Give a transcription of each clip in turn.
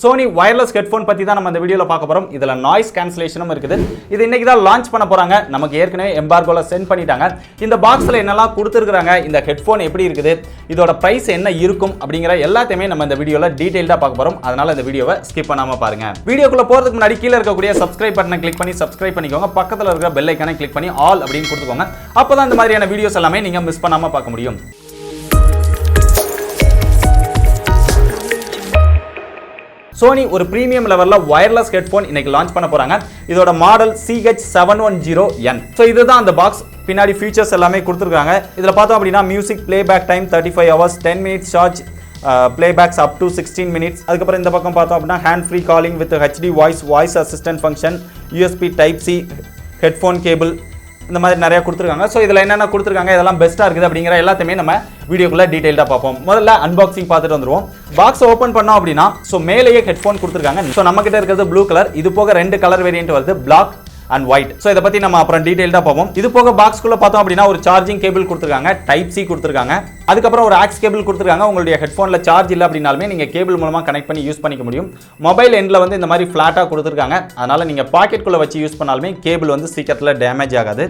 Sony wireless headphone பத்தி தான் நம்ம இந்த வீடியோல பார்க்க போறோம். இதுல noise cancellationம் இருக்குது. இது இன்னைக்கு தான் லான்ச் பண்ண போறாங்க. நமக்கு ஏற்கனவே எம்பார்கோல சென்ட் பண்ணிட்டாங்க. இந்த பாக்ஸ்ல என்னெல்லாம் கொடுத்திருக்காங்க, இந்த ஹெட்போன் எப்படி இருக்குது, இதோட பிரைஸ் என்ன இருக்கும் அப்படிங்கற எல்லாத்தையுமே நம்ம இந்த வீடியோல டீடைலா பார்க்க போறோம். அதனால இந்த வீடியோவை ஸ்கிப் பண்ணாம பாருங்க. வீடியோக்குள்ள போறதுக்கு முன்னாடி கீழ இருக்கக்கூடிய subscribe பட்டனை கிளிக் பண்ணி subscribe பண்ணிக்கோங்க. பக்கத்துல இருக்கிற பெல் ஐகானை கிளிக் பண்ணி all அப்படினு கொடுத்துக்கோங்க. அப்பதான் இந்த மாதிரியான வீடியோஸ் எல்லாமே நீங்க மிஸ் பண்ணாம பார்க்க முடியும். Sony ஒரு பிரீமியம் லெவல்ல wireless headphone இன்னைக்கு லான்ச் பண்ண போறாங்க. இதோட மாடல் CH710N. சோ இதுதான் அந்த பாக்ஸ். பின்னாடி ஃபீச்சர்ஸ் எல்லாமே கொடுத்திருக்காங்க. இதுல பார்த்தோம் அப்படினா music playback time 35 hours, 10 minutes charge, playbacks up to 16 minutes. அதுக்கு அப்புறம் இந்த பக்கம் பார்த்தோம் அப்படினா hand free calling with HD voice assistant function, USB type C, headphone cable, இந்த மாதிரி நிறைய கொடுத்திருக்காங்க. சோ இதல என்னென்ன கொடுத்திருக்காங்க, இதெல்லாம் பெஸ்டா இருக்குது அப்படிங்கற எல்லாத்தையுமே நம்ம வீடியோக்குள்ள டீடைலா பார்ப்போம். முதல்ல அன்பாக்சிங் பார்த்துட்டு வந்துருவோம். பாக்ஸ் ஓபன் பண்ணோம் அப்படினா சோ மேலேயே ஹெட்போன் கொடுத்திருக்காங்க. சோ நம்ம கிட்ட இருக்குது ப்ளூ கலர். இது போக ரெண்டு கலர் வேரியன்ட் வருது, Black and white. சோ இத பத்தி நம்ம அப்புறம் டீடைலா பார்ப்போம். இது போக பாக்ஸ்க்குள்ள பார்த்தோம் அப்படினா ஒரு சார்ஜிங் கேபிள் கொடுத்திருக்காங்க, டைப் சி கொடுத்திருக்காங்க. அதுக்கு அப்புறம் ஒரு ஆக்ஸ் கேபிள் கொடுத்திருக்காங்க. உங்களுடைய ஹெட்போன்ல சார்ஜ் இல்ல அப்படினாலுமே நீங்க கேபிள் மூலமா கனெக்ட் பண்ணி யூஸ் பண்ணிக்க முடியும். மொபைல் எண்ட்ல வந்து இந்த மாதிரி ஃபிளாட்டா கொடுத்திருக்காங்க. அதனால நீங்க பாக்கெட்குள்ள வச்சு யூஸ் பண்ணாலுமே கேபிள் வந்து சீக்கிரத்துல டேமேஜ் ஆகாது.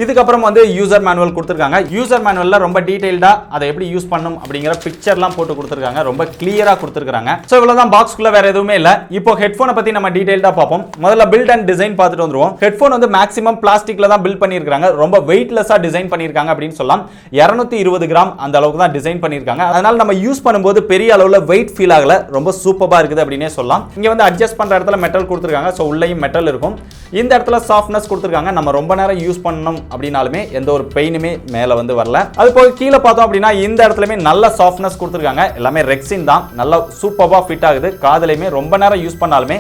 இதுக்கு அப்புறம் வந்து யூசர் மேனுவல் கொடுத்திருக்காங்க. யூசர் மேனுவல்ல ரொம்ப டீடைலா அதை எப்படி யூஸ் பண்ணனும் அப்படிங்கற பிக்சர்லாம் போட்டு கொடுத்திருக்காங்க. ரொம்ப கிளியரா கொடுத்திருக்காங்க. சோ இவ்வளவுதான் பாக்ஸ்க்குள்ள, வேற எதுவுமே இல்ல. இப்போ ஹெட்போனை பத்தி நம்ம டீடைலா பார்ப்போம். முதல்ல பில்ட் அண்ட் டிசைன் பார்த்துட்டு வந்துருவோம். ஹெட்போன் வந்து மேக்ஸிமம் பிளாஸ்டிக்ல தான் பில்ட் பண்ணிருக்காங்க. ரொம்ப வெயிட்லெஸ்ஸா டிசைன் பண்ணிருக்காங்க அப்படின்னு சொல்லலாம். 220 கிராம் அந்த அளவுக்கு தான் டிசைன் பண்ணிருக்காங்க. அதனால நம்ம யூஸ் பண்ணும்போது பெரிய அளவுல வெயிட் ஃபீல் ஆகல. ரொம்ப சூப்பரா இருக்குது அப்படினே சொல்லலாம். இங்க வந்து அட்ஜஸ்ட் பண்ற இடத்துல மெட்டல் கொடுத்திருக்காங்க. சோ உள்ளேயும் மெட்டல் இருக்கும். இந்த இடத்துல சாஃப்ட்னஸ் கொடுத்திருக்காங்க. நம்ம ரொம்ப நேரம் யூஸ் பண்ணனும் அப்படினாலுமே எந்த ஒரு பெயினுமே மேல வந்து வரல. அது போக கீழ பார்த்தோம் அப்படினா இந்த இடத்துலயுமே நல்ல சாஃப்ட்னஸ் கொடுத்திருக்காங்க. எல்லாமே ரெக்ஸின் தான், நல்ல சூப்பரா ஃபிட் ஆகுது. காதுலயுமே ரொம்ப நேரம் யூஸ் பண்ணாலுமே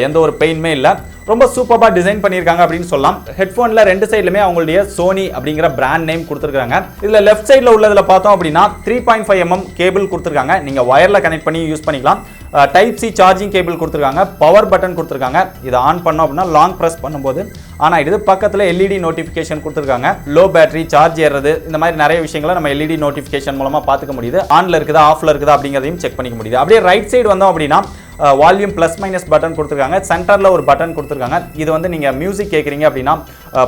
எந்த ஒரு பெயினுமே இல்ல. ரொம்ப சூப்பரா டிசைன் பண்ணிருக்காங்க அப்படின்னு சொல்லலாம். ஹெட்போன்ல ரெண்டு சைடுலயுமே அவங்களுடைய Sony அப்படிங்கிற பிராண்ட் நேம் கொடுத்திருக்காங்க. இதுல லெஃப்ட் சைடுல உள்ளதுல பார்த்தோம் அப்படினா 3.5 mm கேபிள் கொடுத்திருக்காங்க. நீங்க வயர்ல கனெக்ட் பண்ணி யூஸ் பண்ணிக்கலாம். டைப் சி சார்ஜிங் கேபிள் கொடுத்திருக்காங்க. பவர் பட்டன் கொடுத்திருக்காங்க. இதை ஆன் பண்ணோம் அப்படினா லாங் பிரஸ் பண்ணும்போது ஆன் ஆயிடுது. பக்கத்துல LED நோட்டிபிகேஷன் கொடுத்திருக்காங்க. லோ பேட்டரி, சார்ஜ் ஏறது, இந்த மாதிரி நிறைய விஷயங்களை நம்ம LED நோட்டிபிகேஷன் மூலமா பாத்துக்க முடியுது. ஆன்ல இருக்குதா ஆஃப்ல இருக்குதா அப்படிங்கறதையும் செக் பண்ணிக்க முடியுது. அப்படியே ரைட் சைடு வந்தோம் அப்படினா வால்யூம் பிளஸ் மைனஸ் பட்டன் கொடுத்திருக்காங்க. சென்டர்ல ஒரு பட்டன் கொடுத்திருக்காங்க. இது வந்து நீங்க மியூசிக் கேக்குறீங்க அப்படினா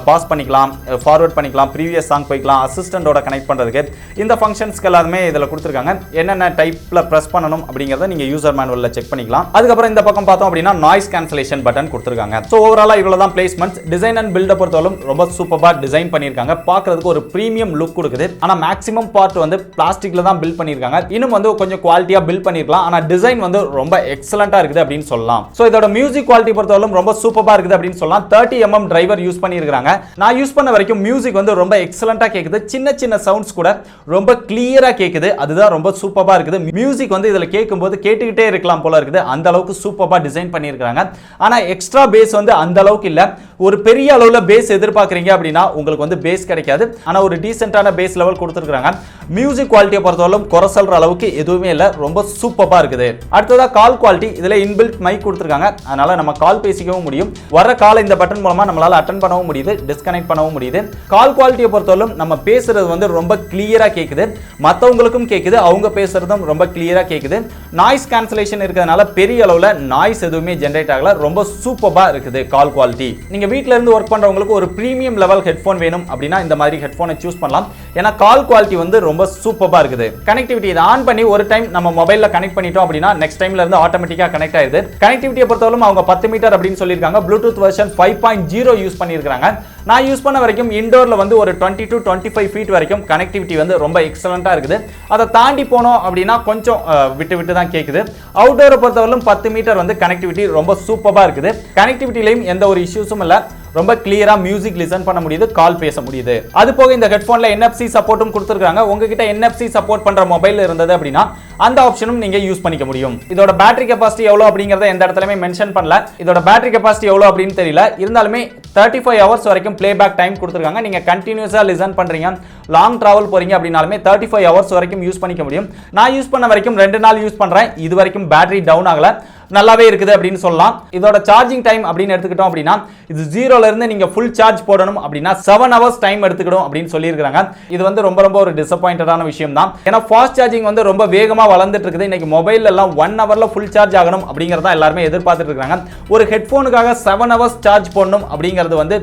பாஸ் பண்ணிக்கலாம், ஃபார்வர்ட் பண்ணிக்கலாம், ப்ரீவியஸ் சாங் போய்க்கலாம், அசிஸ்டன்ட்டோட கனெக்ட் பண்றதுக்கு இந்த ஃபங்க்ஷன்ஸ்க்கு எல்லாமே இதல கொடுத்திருக்காங்க. என்னென்ன டைப்ல பிரஸ் பண்ணனும் அப்படிங்கறத நீங்க யூசர் மேனுவல்ல செக் பண்ணிக்கலாம். அதுக்கு அப்புறம் இந்த பக்கம் பார்த்தோம் அப்படினா நாய்ஸ் கேன்சலேஷன் பட்டன் கொடுத்திருக்காங்க. சோ ஓவராலா இவ்வளவு தான் பிளேஸ்மென்ட்ஸ். டிசைன் அண்ட் பில்ட் பொறுத்தவரைக்கும் ரொம்ப சூப்பரா டிசைன் பண்ணிருக்காங்க. பார்க்கிறதுக்கு ஒரு பிரீமியம் லுக் கொடுக்குது. ஆனா மேக்ஸிமம் பார்ட் வந்து பிளாஸ்டிக்ல தான் பில்ட் பண்ணிருக்காங்க. இன்னும் வந்து கொஞ்சம் குவாலிட்டியா பில்ட் பண்ணிருக்கலாம். ஆனா டிசைன் வந்து ரொம்ப எக்ஸலென்ட்டா இருக்குது அப்படினு சொல்லலாம். சோ இதோட மியூசிக் குவாலிட்டி பொறுத்தவரைக்கும் ரொம்ப சூப்பரா இருக்குது அப்படினு சொல்லலாம். 30 mm டிரைவர் யூஸ் பண்ணிருக்காங்க. நான் யூஸ் பண்ண வரைக்கும் மியூசிக் வந்து ரொம்ப எக்ஸலென்ட்டா கேக்குது. சின்ன சின்ன சவுண்ட்ஸ் கூட ரொம்ப கிளியரா கேக்குது. அதுதான் ரொம்ப சூப்பரா இருக்குது. மியூசிக் வந்து இதல கேட்கும்போது கேட்டுக்கிட்டே இருக்கலாம் போல இருக்குது. அந்த அளவுக்கு சூப்பரா டிசைன் பண்ணிருக்காங்க. ஆனா எக்ஸ்ட்ரா பேஸ் வந்து அந்த அளவுக்கு இல்ல. ஒரு பெரிய அளவுல பேஸ் எதிர்பார்க்கறீங்க அப்படினா உங்களுக்கு வந்து பேஸ் கிடைக்காது. ஆனா ஒரு டீசென்ட்டான பேஸ் லெவல் கொடுத்திருக்காங்க. மியூசிக் குவாலிட்டியை பொறுத்தவரைக்கும் குறை சொல்ற அளவுக்கு எதுவுமே இல்ல. ரொம்ப சூப்பரா இருக்குது. அடுத்ததா கால் குவாலிட்டி. இதுல இன்பில்ட் மைக் கொடுத்திருக்காங்க. அதனால நம்ம கால் பேசிக்கவும் முடியும். வர கால் இந்த பட்டன் மூலமா நம்மளால அட்டெண்ட் பண்ணவும் முடியுது, டிஸ்கனெக்ட் பண்ணவும் முடியுது. கால் குவாலிட்டியை பொறுத்தவரைக்கும் நம்ம பேசுறது வந்து ரொம்ப கிளியரா கேக்குது. மத்தவங்களுக்கும் கேக்குது, அவங்க பேசுறதும் ரொம்ப கிளியரா கேக்குது. நாய்ஸ் கேன்சலேஷன் இருக்கிறதுனால பெரிய அளவுல நாய்ஸ் எதுவுமே ஜெனரேட் ஆகல. ரொம்ப சூப்பரா இருக்குது கால் குவாலிட்டி. நீங்க வீட்ல இருந்து வர்க் பண்றவங்களுக்கு ஒரு பிரீமியம் லெவல் ஹெட்போன் வேணும் அப்படினா இந்த மாதிரி ஹெட்போனை சூஸ் பண்ணலாம். ஏனா கால் குவாலிட்டி வந்து ரொம்ப சூப்பரா இருக்குது. கனெக்டிவிட்டி இத ஆன் பண்ணி ஒரு டைம் நம்ம மொபைல்ல கனெக்ட் பண்ணிட்டோம் அப்படினா நெக்ஸ்ட் டைம்ல இருந்து ஆட்டோமேட்டிக்கா கனெக்ட் ஆயிடுது. கனெக்டிவிட்டியை பொறுத்தவரைக்கும் அவங்க 10 மீட்டர் அப்படினு சொல்லிருக்காங்க. ப்ளூடூத் வெர்ஷன் 5.0 யூஸ் பண்ணிருக்காங்க. நான் யூஸ் பண்ண வரைக்கும் இன்டோர்ல வந்து ஒரு 20 to 25 feet வரைக்கும் கனெக்டிவிட்டி வந்து ரொம்ப எக்ஸலென்ட்டா இருக்குது. அதை தாண்டி போனோம் அப்படினா கொஞ்சம் விட்டு தான் கேக்குது. அவுட்டோரை பொறுத்தவரைக்கும் 10 மீட்டர் வந்து கனெக்டிவிட்டி ரொம்ப சூப்பரா இருக்குது. கனெக்டிவிட்டிலயும் எந்த ஒரு இஷ்யூஸும் இல்ல. ரொம்ப கிளியரா மியூசிக் லிசன் பண்ண முடியுது, கால் பேச முடியுது. அது போக இந்த ஹெட்போன்ல NFC சப்போர்ட்டும் கொடுத்திருக்காங்க. உங்ககிட்ட NFC சப்போர்ட் பண்ற மொபைல் இருந்தது அப்படினா அந்த ஆப்ஷனும் நீங்க யூஸ் பண்ணிக்க முடியும். இதோட பேட்டரி கெபாசிட்டி எவ்வளவு அப்படிங்கறத எந்த இடத்துலயுமே மென்ஷன் பண்ணல. இதோட பேட்டரி கெபாசிட்டி எவ்வளவு அப்படின்னு தெரியல. இருந்தாலுமே 35 hours வரைக்கும் பிளேபேக் டைம் கொடுத்திருக்காங்க. நீங்க கண்டினியூஸா லிசன் பண்றீங்க, லாங் டிராவல் போறீங்க அப்படினாலுமே 35 hours வரைக்கும் யூஸ் பண்ணிக்க முடியும். நான் யூஸ் பண்ண வரைக்கும் 2 நாள் யூஸ் பண்றேன். இது வரைக்கும் பேட்டரி டவுன் ஆகல. நல்லாவே இருக்குது அப்படின்னு சொல்லலாம். இதோட சார்ஜிங் டைம் அப்படின்னு எடுத்துக்கிட்டோம் அப்படின்னா இது 0ல இருந்து நீங்க ஃபுல் சார்ஜ் போடணும் அப்படின்னா 7 ஹவர்ஸ் டைம் எடுத்துக்கிடும் அப்படின்னு சொல்லியிருக்காங்க. இது வந்து ரொம்ப ரொம்ப ஒரு டிசப்பாயிண்டடான விஷயம் தான். ஏன்னா ஃபாஸ்ட் சார்ஜிங் வந்து ரொம்ப வேகமா வளர்ந்துட்டு இருக்குது. இன்னைக்கு மொபைல் எல்லாம் 1 ஹவர்ல ஃபுல் சார்ஜ் ஆகணும் அப்படிங்கறத எல்லாரும் எதிர்பார்த்துட்டு இருக்காங்க. ஒரு ஹெட்போனுக்காக 7 ஹவர்ஸ் சார்ஜ் போடணும் அப்படிங்கிறது வந்து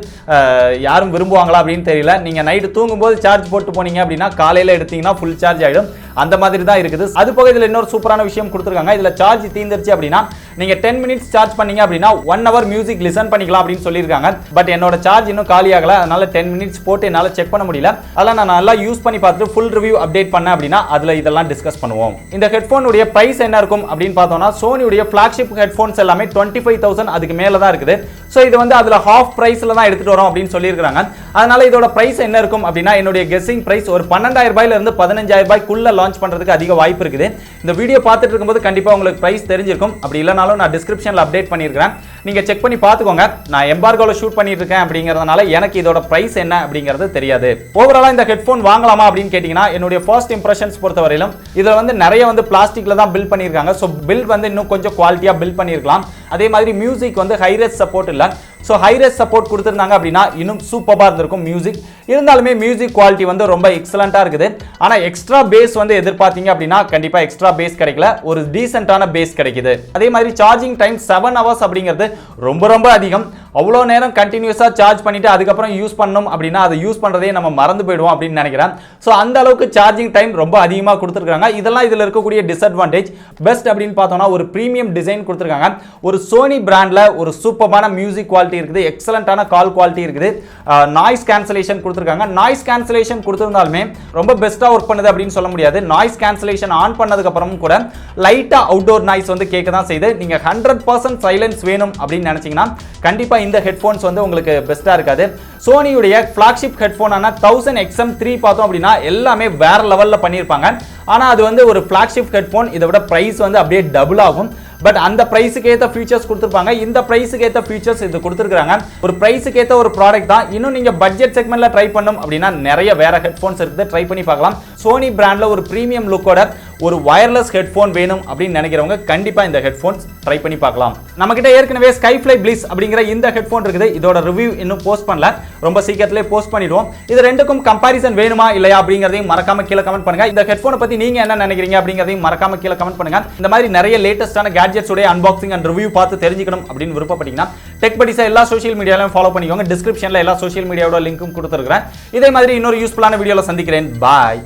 யாரும் விரும்புவாங்களா அப்படின்னு தெரியல. நீங்க நைட் தூங்கும்போது சார்ஜ் போட்டு போனீங்க அப்படின்னா காலையில எடுத்தீங்கன்னா ஃபுல் சார்ஜ் ஆயிடும். அந்த மாதிரி தான் இருக்குது. அது போக இதுல இன்னொரு சூப்பரான விஷயம் கொடுத்திருக்காங்க. இதுல சார்ஜ் தீந்துருச்சு அப்படின்னா நீங்க 10 மினிட்ஸ் சார்ஜ் பண்ணீங்க அப்படின்னா 1 ஹவர் மியூசிக் லிசன் பண்ணிக்கலாம் அப்படின்னு சொல்லியிருக்காங்க. பட் என்னோட சார்ஜ் இன்னும் காலி ஆகல. அதனால 10 மினிட்ஸ் போட்டு என்னால செக் பண்ண முடியல. அதனால நான் நல்லா யூஸ் பண்ணி பார்த்துட்டு ஃபுல் ரிவ்யூ அப்டேட் பண்ணேன் அப்படின்னா அதுல இதெல்லாம் டிஸ்கஸ் பண்ணுவோம். இந்த ஹெட்போன் உடைய பிரைஸ் என்ன இருக்கும் அப்படின்னு பார்த்தோம்னா Sony உடைய flagship ஹெட்போன்ஸ் எல்லாமே 25,000 அதுக்கு மேல தான் இருக்குது. சோ இது வந்து அதுல half பிரைஸ்ல தான் எடுத்துட்டு வரோம் அப்படின்னு சொல்லியிருக்காங்க. அதனால இதோட பிரைஸ் என்ன இருக்கும் அப்படின்னா என்னுடைய கெஸ்ஸிங் பிரைஸ் ஒரு 12,000 ரூபாயில இருந்து 15,000 ரூபாய்க்குள்ள லான்ச் பண்றதுக்கு அதிக வாய்ப்பு இருக்குது. இந்த வீடியோ பார்த்துட்டு இருக்கும்போது கண்டிப்பா உங்களுக்கு பிரைஸ் தெரிஞ்சிருக்கும். அப்படி இல்லனாலும் நான் டிஸ்கிரிப்ஷன்ல அப்டேட் பண்ணியிருக்கேன். நீங்க செக் பண்ணி பாத்துக்கோங்க. நான் எம்பார்கோல ஷூட் பண்ணிட்டு இருக்கேன் அப்படிங்கறதுனால எனக்கு இதோட பிரைஸ் என்ன அப்படிங்கிறது தெரியாது. ஓவராலா இந்த ஹெட்போன் வாங்கலாமா அப்படின்னு கேட்டீங்கன்னா என்னுடைய ஃபர்ஸ்ட் இம்ப்ரஷன்ஸ் பொறுத்தவரையிலும் இதுல வந்து நிறைய வந்து பிளாஸ்டிக்ல தான் பில்ட் பண்ணியிருக்காங்க. சோ பில்ட் வந்து இன்னும் கொஞ்சம் குவாலிட்டியா பில்ட் பண்ணியிருக்கலாம். அதே மாதிரி மியூசிக் வந்து ஹை-ரெஸ் சப்போர்ட் இல்ல. சோ ஹை-ரெஸ் சப்போர்ட் கொடுத்திருந்தாங்க அப்படின்னா இன்னும் சூப்பரா இருந்திருக்கும் மியூசிக். இருந்தாலுமே மியூசிக் குவாலிட்டி வந்து ரொம்ப எக்ஸலண்டா இருக்குது. ஆனா எக்ஸ்ட்ரா பேஸ் வந்து எதிர்பார்த்தீங்க அப்படின்னா கண்டிப்பா எக்ஸ்ட்ரா பேஸ் கிடைக்கல. ஒரு டீசென்ட்டான பேஸ் கிடைக்குது. அதே மாதிரி சார்ஜிங் டைம் 7 ஹவர்ஸ் அப்படிங்கிறது ரொம்ப ரொம்ப அதிகம். அவ்வளோ நேரம் கண்டினியூஸா சார்ஜ் பண்ணிட்டு அதுக்கப்புறம் யூஸ் பண்ணணும் அப்படின்னா அதை யூஸ் பண்றதே நம்ம மறந்து போயிடுவோம் அப்படின்னு நினைக்கிறேன். ஸோ அந்த அளவுக்கு சார்ஜிங் டைம் ரொம்ப அதிகமாக கொடுத்துருக்காங்க. இதெல்லாம் இதில் இருக்கக்கூடிய டிஸ்அட்வான்டேஜ். பெஸ்ட் அப்படின்னு பார்த்தோம்னா ஒரு பிரீமியம் டிசைன் கொடுத்துருக்காங்க. ஒரு சோனி பிராண்ட்ல ஒரு சூப்பரான மியூசிக் குவாலிட்டி இருக்குது. எக்ஸலண்டான கால் குவாலிட்டி இருக்குது. நாய்ஸ் கேன்சலேஷன் கொடுத்துருக்காங்க. நாய்ஸ் கேன்சலேஷன் கொடுத்திருந்தாலுமே ரொம்ப பெஸ்ட்டாக ஒர்க் பண்ணுது அப்படின்னு சொல்ல முடியாது. நாய்ஸ் கேன்சலேஷன் ஆன் பண்ணதுக்கு அப்புறமும் கூட லைட்டா அவுட்டோர் நாய்ஸ் வந்து கேட்க தான் செய்யுது. நீங்க 100% சைலன்ஸ் வேணும் அப்படின்னு நினைச்சீங்கன்னா கண்டிப்பா இந்த ஹெட்போன்ஸ் வந்து உங்களுக்கு பெஸ்டா இருக்காது. சோனியுடைய ஃபிளாக்ஷிப் ஹெட்போனான 1000 XM3 பார்த்தோம் அப்படின்னா எல்லாமே வேற லெவல்ல பண்ணியிருப்பாங்க. ஆனா அது வந்து ஒரு ஃபிளாக்ஷிப் ஹெட்போன். இதை விட பிரைஸ் வந்து அப்படியே டபுள் ஆகும். பட் அந்த பிரைஸுக்கு ஏற்ற ஃபீச்சர்ஸ் கொடுத்துருப்பாங்க. இந்த பிரைஸுக்கு ஏற்ற ஃபீச்சர்ஸ் இது கொடுத்துருக்காங்க. ஒரு பிரைஸுக்கு ஏற்ற ஒரு ப்ராடக்ட் தான். இன்னும் நீங்க பட்ஜெட் செக்மெண்ட்ல ட்ரை பண்ணணும் அப்படின்னா நிறைய வேற ஹெட்போன்ஸ் இருக்குது. ட்ரை பண்ணி பார்க்கலாம். சோனி பிராண்ட்ல ஒரு பிரீமியம் லுக்கோட ஒரு வயர்லெஸ் ஹெட்போன் வேணும் அப்படின்னு நினைக்கிறவங்க கண்டிப்பா இந்த ஹெட்போன்ஸ் ட்ரை பண்ணி பார்க்கலாம். நம்ம கிட்ட ஏற்கனவே ஸ்கைஃப்ளை பிளிஸ் அப்படிங்கிற இந்த ஹெட்போன் இருக்குது. இதோட ரிவ்யூ இன்னும் போஸ்ட் பண்ணல. ரொம்ப சீக்கிரத்திலே போஸ்ட் பண்ணிடுவோம். இது ரெண்டுக்கும் கம்பாரிசன் வேணுமா இல்லையா அப்படிங்கறதையும் மறக்காம கீழே கமெண்ட் பண்ணுங்க. இந்த ஹெட்போனை பத்தி நீங்க என்ன நினைக்கிறீங்க அப்படிங்கறதையும் மறக்காம கீழே கமெண்ட் பண்ணுங்க. இந்த மாதிரி நிறைய லேட்டஸ்டான கேட்ஜெட்ஸ் உடைய அன்பாக்சிங் அண்ட் ரிவ்யூ பார்த்து தெரிஞ்சுக்கணும் அப்படின்னு விருப்பப்பட்டீங்கன்னா டெக் படிஸை எல்லா சோஷியல் மீடியாலையும் ஃபாலோ பண்ணிக்கோங்க. டிஸ்கிரிப்ஷன்ல எல்லா சோஷியல் மீடியாவோட லிங்க்கும் கொடுத்துருக்கேன். இதே மாதிரி இன்னொரு யூஸ்ஃபுல்லான வீடியோல சந்திக்கிறேன். பாய்.